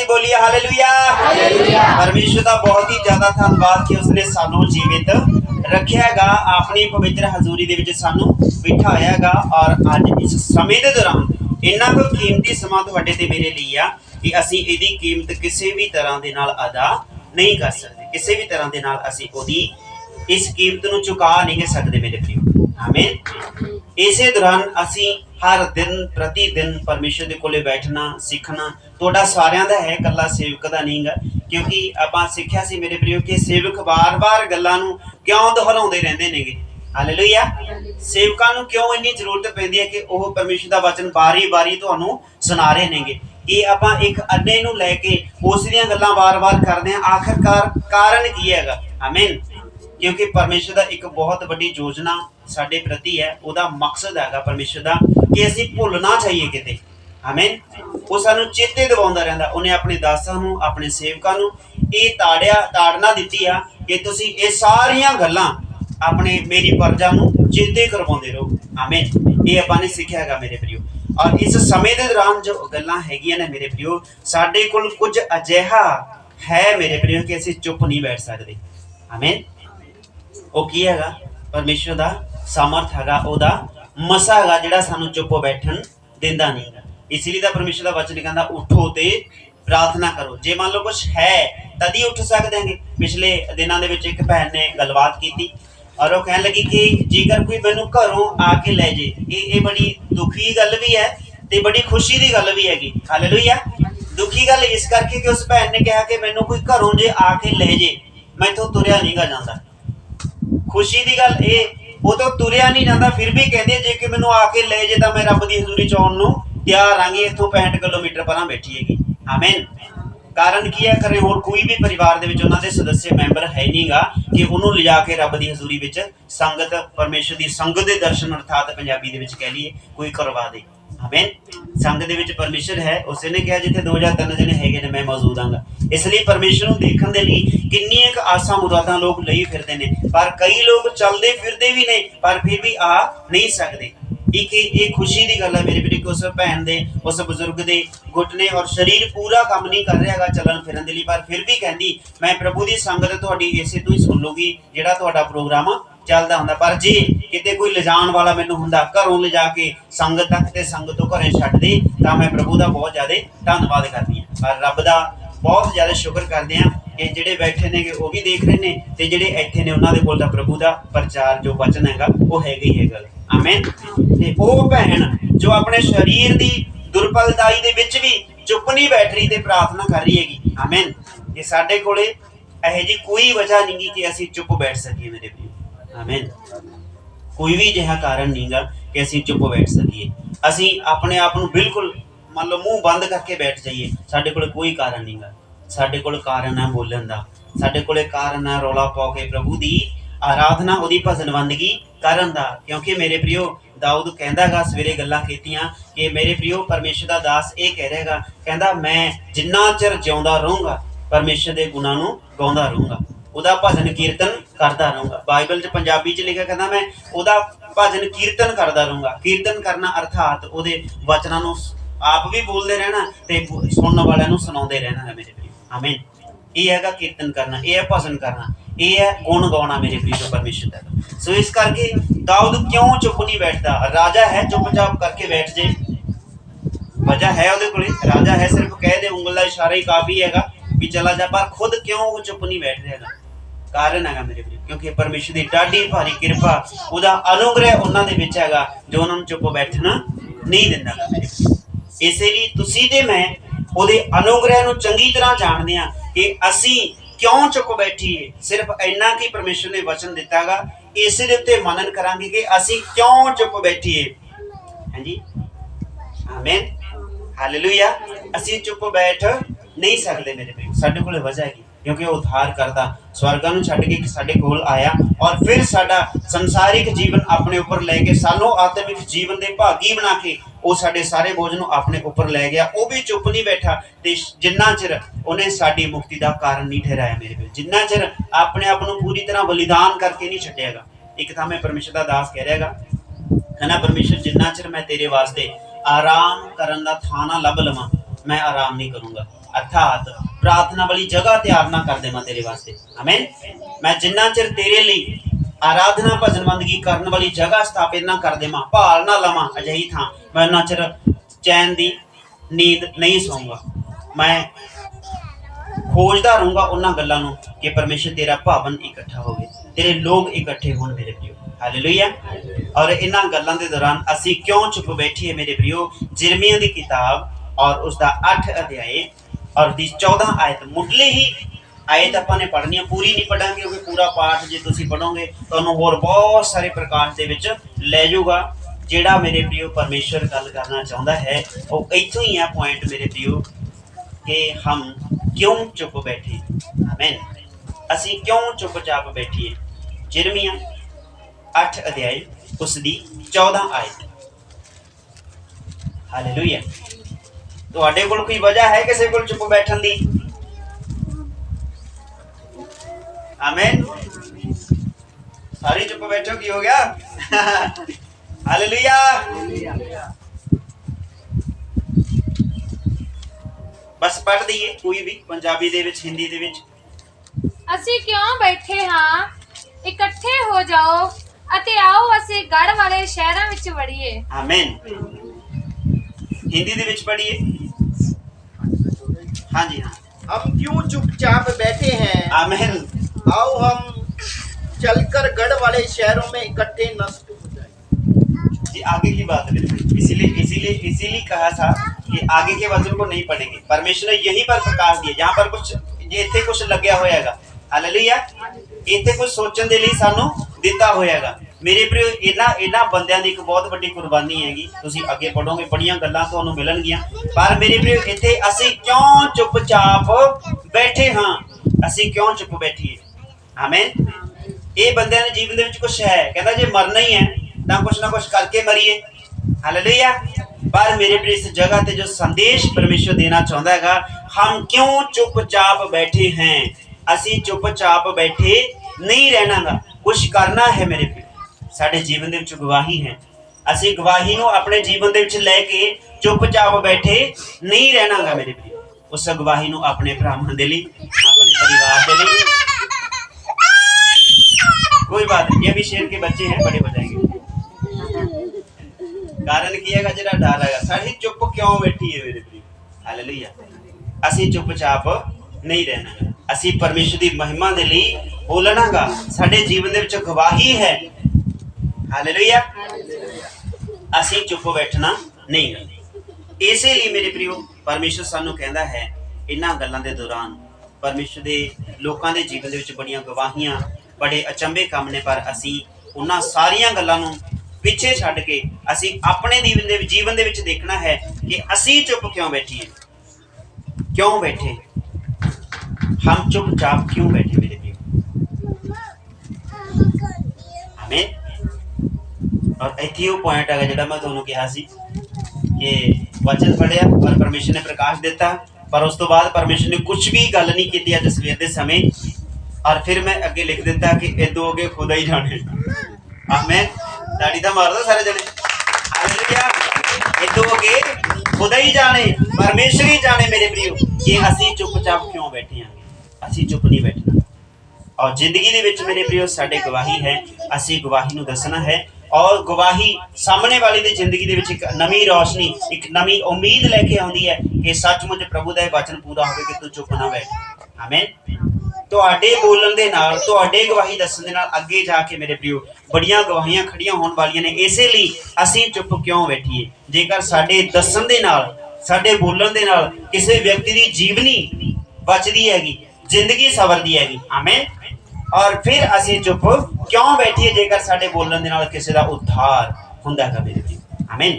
दी बोलिए हालेलुया। परमेश्वर का बहुत ही ज्यादा धन्यवाद कि उसने सानू जीवित रखियागा, अपनी पवित्र हजूरी दे विच सानू बिठायागा और अज इस समय के दौरान इन्ना कोई कीमती समा तुहाडे ते मेरे लिए आ कि असीं इहदी कीमत किसी भी तरह दे नाल अदा नहीं कर सकते, किसी भी तरह दे नाल असीं ओहदी इस कीमत नूं चुका नहीं सकते मेरे प्रियो। आमीन। इसे दौरान असी हर दिन प्रति दिन परमेश्वर के कोले बैठना सीखना तुहाडा सारियां दा है, कल्ला सेवक दा नहीं गा। क्योंकि आपां सिक्ख्या सी मेरे प्रियो कि सेवक बार बार गल्लां नूं क्यों दोहराउंदे रहिंदे नेगे। हालेलुया। सेवकां नूं क्यों इन्नी जरूरत पैंदी है कि ओह परमेश्वर दा वचन बारी बारी तुहानूं सुना रहे नेगे कि आपां एक अन्ने नूं लैके उस दियां गल्लां बार बार करदे हां। आखिरकार कारण की हैगा। आमीन। क्योंकि परमेश्वर का एक बहुत बड़ी योजना साडे प्रति है, उहदा मकसद हैगा परमेश्वर का कि असीं भुल ना जाइए किते। आमीन। वो सानू चेते दिवाउंदा रहिंदा। उन्हें अपने दासां नूं अपने सेवकां नूं इह ताड़ना दित्ती आ कि तुसीं इह सारियां गल्लां अपने मेरी प्रजा नूं चेते करवाउंदे रहो। आमीन। ये आपां ने सिक्ख्या हैगा मेरे प्रियो। और इस समय के दौरान जो गल्लां हैगियां ने मेरे प्रियो, साडे कोल कुछ अजिहा है मेरे प्रियो कि असीं चुप नहीं बैठ सकदे। आमीन। वो की हैगा परमेश्वर का सामर्थ हैगा, ओहदा मसा हैगा जिहड़ा सानू चुप बैठन देंदा नहीं गा। इसलिए तो परमेश्वर का वचन कहंदा उठो ते प्रार्थना करो। जे मान लो कुछ है तदी उठ सकते हैं। पिछले दिनों के एक भैन ने गलबात की और वो कहने लगी कि जेकर कोई मैनू घरों आके ले जे, ये बड़ी दुखी गल भी है ते बड़ी खुशी की गल भी हैगी। हालेलुया। दुखी गल इस करके कि उस भैन ने कहा कि मैनू कोई घरों जे आके ले जे, मैं तो तुरया नहीं गा जांदा। खुशी की गल ये वो तो तुरया नहीं जाता, फिर भी कहते जे कि मैनू आके ले जे तो मैं रब की हजूरी च आउण नूं तैयार हांगी। इत्थों 65 किलोमीटर परां बैठी हैगी। आमीन। कारण की है करे होर कोई भी परिवार दे विच उन्हां दे सदस्य मैंबर है नहीं गा कि उन्होंने लिजा के रब की हजूरी विच संगत परमेश्वर की संगत के दर्शन अर्थात पंजाबी दे विच कह लीए कोई करवा दे। आमीन। संगत दे विच परमेश्वर है, उसने कहा जिथे 2 या 3 जने हैगे ने मैं मौजूद हांगा। इसलिए परमेश्वर नूं देखण दे लई किन्नियां क आसां मुरादां लोग लई फिरदे ने, पर कई लोग चलदे फिरदे भी ने पर फिर भी आ नहीं सकदे। एक खुशी की गल है मेरे भी उस भैन दे उस बजुर्ग दे घुटने और शरीर पूरा काम नहीं कर रहा चलन फिरन दे लई, पर फिर भी कहंदी मैं प्रभु की संगत तुहाडी इसे तो ही सुन लूगी जिहड़ा तुहाडा प्रोग्राम चलदा हुंदा। पर जे किते कोई लिजाण वाला मैनूं हुंदा घरों लिजा के संगत तक ते संगत तो घरें छड्ड दे तां मैं प्रभु का बहुत ज़्यादा धन्नवाद करदी हां। पर रब दा बहुत ज़्यादा शुक्र करते हैं कि जिहड़े बैठे ने वो भी देख रहे ने ते जिहड़े इत्थे ने उन्हां दे कोल प्रभु का प्रचार जो वचन हैगा वो हैगा ही हैगा। आमीन। ते ओह भैन जो अपने शरीर की दुर्बलताई दे विच भी चुप नहीं बैठ रही ते प्रार्थना कर रही हैगी। आमीन। कि साडे कोले इहो जी कोई वजह नहीं कि असीं चुप बैठ सकीए मेरे प्रियो। आमीन। कोई भी जिहा कारण नहीं गा कि असीं चुप बैठ सकीए। असीं अपने आप नूं बिल्कुल मान लो मुंह बंद करके बैठ जाइए, साडे कोल कोई कारण नहीं गा। साडे कोल कारण है बोलन दा, साडे कोल कारण है रौला पा के प्रभु की आराधना उहदी भजन बंदगी करन दा। क्योंकि मेरे प्रियो दाऊद कहंदा गा सवेरे गल्लां कीतियां कि मेरे प्रियो परमेश्वर दा दास ये कह रहेगा, कहंदा मैं जिन्ना चिर जिउंदा रहूँगा परमेश्वर के गुणां नूं गाउंदा रहूँगा, उहदा भजन कीर्तन करदा रहूँगा। बाइबल च पंजाबी च लिखिआ कहंदा मैं उहदा भजन कीर्तन करदा रहूँगा। कीर्तन करना अर्थात उहदे वचनां नूं आप भी बोलते रहना ते सुनने वाले नूं सुणाउंदे रहना है मेरे प्रियो। आमीन। ये हैगा कीर्तन करना, ये है भजन करना, ये है गुण गाउणा मेरे प्रियो परमेश्वर का। सो इस करके दाऊद क्यों चुप नहीं बैठता? राजा है चुपचाप करके बैठ जाए, वजह है उहदे कोले, राजा है सिर्फ कह दे उंगल का इशारा ही काफी हैगा भी चला जा, पर खुद क्यों वो चुप नहीं बैठ रहा? कारण हैगा मेरे प्रियो क्योंकि परमेश्वर की डाढ़ी भारी कृपा उहदा अनुग्रह उन्हां दे विच हैगा जो उन्हां नूं चुप बैठना नहीं दिंदा गा मेरे प्रियो। इसलिए तुसीं ते मैं उहदे अनुग्रह नूं चंगी तरह जाणदे हां कि असीं क्यों चुप बैठीए। सिर्फ इन्ना कि परमेश्वर ने वचन दिता गा, इस दे उत्ते मनन करांगे कि असीं क्यों चुप बैठीए। हां जी। आमीन। हालेलुया। असीं चुप बैठ नहीं सकते मेरे प्रियो, साडे कोल वजह है क्योंकि वो उद्धार करता स्वर्गां नूं छड्ड के साडे कोल आया और फिर साडा संसारिक जीवन अपने उपर लैके सानू आत्मिक जीवन के भागी बना के वो साडे सारे बोझ नूं अपने उपर लै गया। वो भी चुप नहीं बैठा ते जिन्ना चिर उन्हें साडी मुक्ति का कारण नहीं ठहराया मेरे प्रियो, जिन्ना चिर अपने आप नूं पूरी तरह बलिदान करके नहीं छड्डियागा। एक थां मैं परमेश्वर का दास कह रहा है ना, परमेश्वर जिन्ना चिर मैं तेरे वास्ते आराम करन दा थां ना लभ लवां मैं आराम नहीं करूँगा। अर्थात प्रार्थना वाली जगह तैयार ना कर देवां तेरे वास्ते। आमीन। मैं जिन्ना चिर तेरे लिए आराधना भजन बंदगी करने वाली जगह स्थापित ना कर देवां, भाल ना लवां अजिही थां, मैं उन्ना चिर चैन दी नींद नहीं सोऊंगा। मैं खोजदा रहूंगा उन्हां गल्लां नूं कि परमेश्वर तेरा भवन इकट्ठा होवे, तेरे लोग इकट्ठे होण मेरे प्रियो। हालेलुया। और इन्हां गल्लां दे दौरान असीं क्यों चुप बैठीए मेरे प्रियो। यिर्मयाह दी किताब और उसका 8 अध्याय और दी 14 आयत, मुढली ही आयत आपां ने पढ़नी है, पूरी नहीं पढ़ांगे क्योंकि पूरा पाठ जे तुसीं पढ़ोगे तुहानूं होर बहुत सारे प्रकाश दे विच लै जाऊगा। जिहड़ा मेरे प्रियो परमेश्वर गल करना चाहुंदा है वो इत्थों ही है पॉइंट मेरे प्रियो कि हम क्यों चुप बैठे। आमीन। असीं क्यों चुपचाप बैठिए। यिर्मयाह 8 अध्याय उसदी 14 आयत। हालेलुया। तुहाडे कोल कोई वजह है किसी कोल चुप बैठन दी? आमीन। सारी चुप बैठो, की हो गया? हालेलुया। बस पढ़ दईए कोई भी, पंजाबी दे विच, हिंदी दे विच। ਅਸੀਂ ਕਿਉਂ ਬੈਠੇ ਹਾਂ, ਇਕੱਠੇ ਹੋ ਜਾਓ ਅਤੇ ਆਓ ਅਸੀਂ ਗੜ ਵਾਲੇ ਸ਼ਹਿਰਾਂ ਵਿੱਚ ਵੜੀਏ। आमीन। हिंदी दे विच पढ़िए। हाँ जी हाँ। हम क्यों चुपचाप बैठे हैं, आमीन। आओ हम चलकर गढ़ वाले शहरों में इकट्ठे नष्ट हो जाएं। जी आगे की बात है, इसीलिए कहा था कि आगे के वचन को नहीं पढ़ेंगे। परमेश्वर ने यहीं पर प्रकाश दिया, जहाँ पर कुछ इत्थे कुछ लग्या होएगा। हालेलुया। इत्थे कुछ सोचण दे लई सानू दिता होएगा। मेरे प्रियो इन्हां बंदियां दी एक बहुत बड़ी कुर्बानी हैगी। तुसीं अगे पढ़ोगे बड़ियां गल्लां तुहानू मिलणगियां, पर मेरे प्रियो इत्थे असीं क्यों चुपचाप बैठे हाँ, असीं क्यों चुप बैठीए। आमीन। ये बंदियां दे जीवन दे विच कुछ है, कहंदा जे मरना ही है तां कुछ ना कुछ करके मरीए। हालेलुया। पर मेरे प्रिय इस जगह ते जो संदेश परमेश्वर देना चाहता है, हम क्यों चुपचाप बैठे हैं। असी चुपचाप बैठे नहीं रहना गा, कुछ करना है मेरे प्रिय। साडे जीवन दे विच गवाही है, असी गवाही नूं अपने जीवन दे विच लेके चुपचाप बैठे नहीं रहना गा मेरे प्रिय। उस गवाही नूं अपने भरावां दे लई, अपने परिवार दे लई। कोई बात नहीं, ये भी शेर के बच्चे हैं, बड़े हो जाएंगे। कारण की है जरा डर है, साडी चुप क्यों बैठी है मेरे प्रिय। हालेलुया। असी चुपचाप नहीं रहना, असी परमेश्वर की महिमा दे लई बोलना गा, साडे जीवन दे विच गवाही है। हालेलुया। असी चुप बैठना नहीं गा। इसीलिए मेरे प्रियो परमेश्वर सानू कहंदा है इन्हां गल्लां दे दौरान, परमेश्वर दे लोकां दे जीवन दे विच बड़ियां गवाहियां, बड़े अचंभे काम ने, पर असी उन्हां सारियां गल्लां नूं पिछे छड्ड के असी अपने जीवन दे विच देखना है कि असी चुप क्यों बैठिए। क्यों बैठे, हम चुपचाप क्यों बैठे मेरे प्रियो। आमीन। और इत्थे वो पॉइंट है जिहड़ा मैं तुहानूं कहा सी कि वचन पढ़िया और परमेश्वर ने प्रकाश दिता, पर उस तो बाद परमेश्वर ने कुछ भी गल नहीं की अज सवेर दे समय। और फिर मैं अगे लिख दिता कि इदों अगे खुदा ही जाने। आमीन। ताड़ी दा मार दो सारे जने। हालेलुया। इदों अगे खुदा ही जाने, परमेश्वर ही जाने मेरे प्रियो कि असी चुपचाप क्यों बैठे हैं। असी चुप नहीं बैठना। और जिंदगी दे विच मेरे प्रियो साडे गवाही है, असी गवाही नूं दसना है। और गवाही सामने वाली दी जिंदगी दे विच एक नवी रोशनी, एक नवी उम्मीद लेके आउंदी है कि सचमुच प्रभु दा वचन पूरा होवे कि तू चुप ना बैठ। आमीन। तुहाडे बोलण दे नाल, तुहाडे गवाही दस्सण दे नाल अगे जाके मेरे प्रियो बड़ियां गवाहियां खड़ियां होण वालियां ने। इसे लई असीं चुप क्यों बैठीए। जेकर साडे दस्सण दे नाल, साडे बोलण दे नाल किसी व्यक्ति दी जीवनी बचदी हैगी, जिंदगी सवरदी हैगी। आमीन। और फिर असीं चुप क्यों बैठीए जेकर साडे बोलण दे नाल किसी दा उद्धार हुंदा है मेरे प्रियो। आमीन।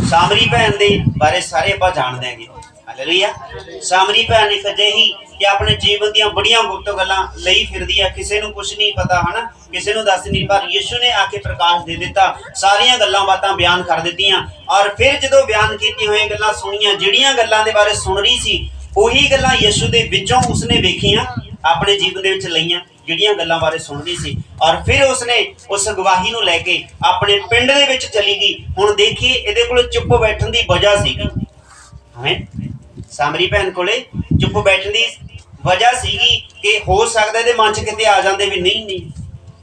सामरी भैन दे बारे सारे आपां जाणदे हैगे। हालेलुया। सामरी भैन एक अजिही कि अपने जीवन दीयां बड़ियां गुप्त गल्लां लई फिरदी है, किसी नूं कुछ नहीं पता है ना, किसी नूं दस नहीं, पर यीशु ने आके प्रकाश दे दिता, सारियां गल्लां बातां बयान कर दित्तियां। और फिर जदों बयान कीती होई गल्लां सुणीआं, जिहड़ियां गल्लां दे बारे सुण रही सी उही गल्लां यीशु दे विचों उसने वेखीआं, अपने जीवन दे विच लईआं, जिहड़ियां गल्लां बारे सुण रही सी। और फिर उसने उस गवाही नूं लैके अपने पिंड दे विच चली गई। हुण देखिए इहदे कोल चुप बैठण दी वजह सीगी। आमीन। ਸਾਮਰੀ ਭੈਣ ਕੋਲੇ ਚੁੱਪ ਬੈਠਣ ਦੀ ਵਜ੍ਹਾ ਸੀਗੀ ਕਿ ਹੋ ਸਕਦਾ ਇਹਦੇ ਮਨ 'ਚ ਕਿਤੇ ਆ ਜਾਂਦੇ ਵੀ ਨਹੀਂ